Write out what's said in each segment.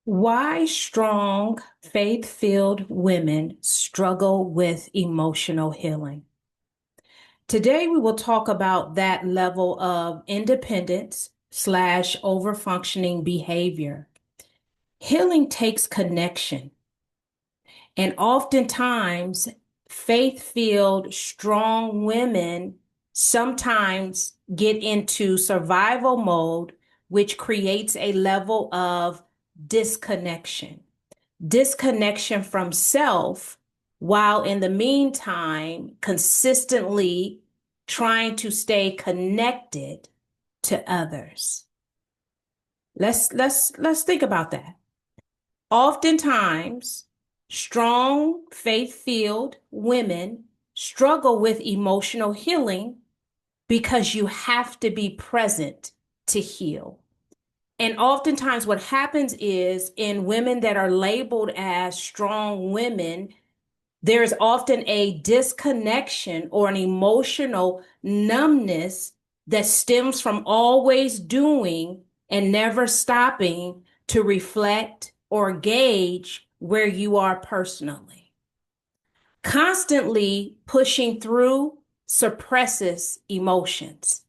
Why strong, faith-filled women struggle with emotional healing. Today, we will talk about that level of independence slash overfunctioning behavior. Healing takes connection, and oftentimes, faith-filled, strong women sometimes get into survival mode, which creates a level of disconnection. Disconnection from self, while in the meantime consistently trying to stay connected to others. Let's think about that. Oftentimes, strong, faith-filled women struggle with emotional healing because you have to be present to heal. And oftentimes, what happens is in women that are labeled as strong women, there's often a disconnection or an emotional numbness that stems from always doing and never stopping to reflect or gauge where you are personally. Constantly pushing through suppresses emotions.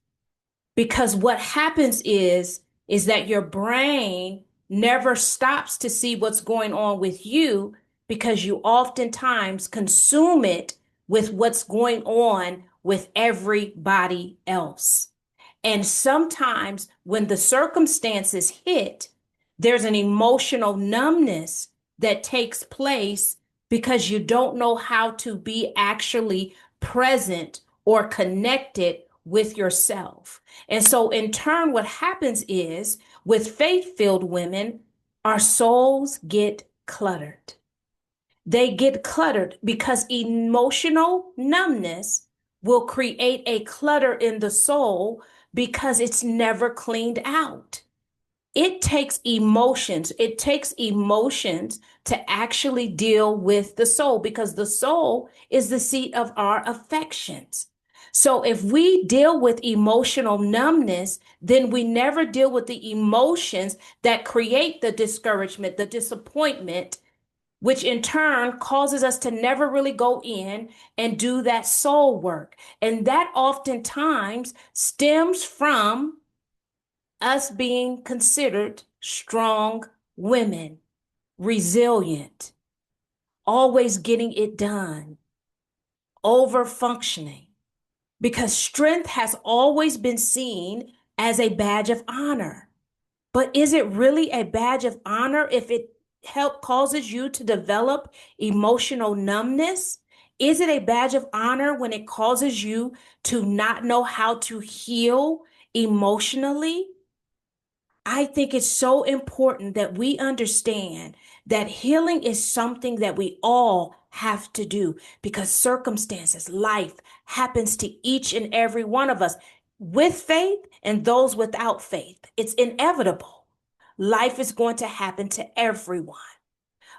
Because what happens is that your brain never stops to see what's going on with you because you oftentimes consume it with what's going on with everybody else. And sometimes when the circumstances hit, there's an emotional numbness that takes place because you don't know how to be actually present or connected with yourself. And so, in turn, what happens is with faith filled women, our souls get cluttered. They get cluttered because emotional numbness will create a clutter in the soul because it's never cleaned out. It takes emotions to actually deal with the soul because the soul is the seat of our affections. So if we deal with emotional numbness, then we never deal with the emotions that create the discouragement, the disappointment, which in turn causes us to never really go in and do that soul work. And that oftentimes stems from us being considered strong women, resilient, always getting it done, over functioning, because strength has always been seen as a badge of honor. But is it really a badge of honor if it causes you to develop emotional numbness? Is it a badge of honor when it causes you to not know how to heal emotionally? I think it's so important that we understand that healing is something that we all have to do because circumstances, life happens to each and every one of us with faith and those without faith. It's inevitable. Life is going to happen to everyone.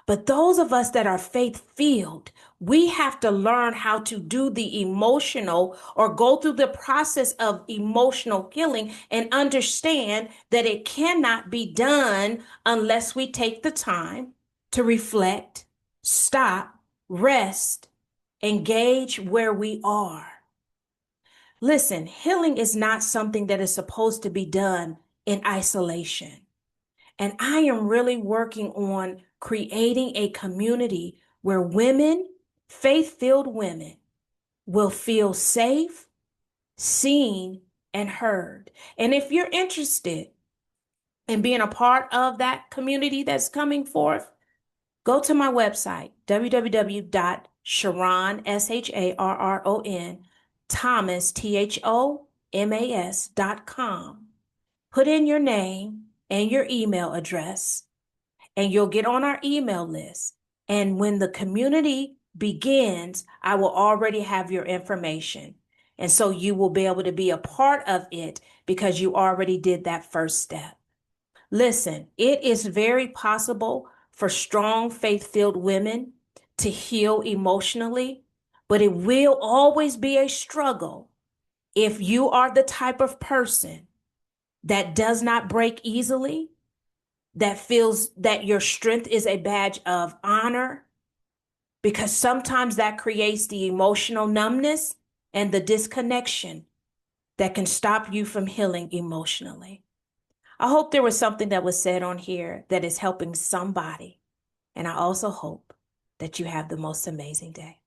But those of us that are faith filled, we have to learn how to do the emotional or go through the process of emotional healing and understand that it cannot be done unless we take the time to reflect, stop, rest, engage where we are. Listen, healing is not something that is supposed to be done in isolation. And I am really working on creating a community where women, faith-filled women, will feel safe, seen, and heard. And if you're interested in being a part of that community that's coming forth, go to my website, www.sharon, SHARRON, Thomas, THOMAS.com. Put in your name and your email address, and you'll get on our email list. And when the community begins, I will already have your information. And so you will be able to be a part of it because you already did that first step. Listen, it is very possible for strong, faith-filled women to heal emotionally, but it will always be a struggle if you are the type of person that does not break easily, that feels that your strength is a badge of honor, because sometimes that creates the emotional numbness and the disconnection that can stop you from healing emotionally. I hope there was something that was said on here that is helping somebody. And I also hope that you have the most amazing day.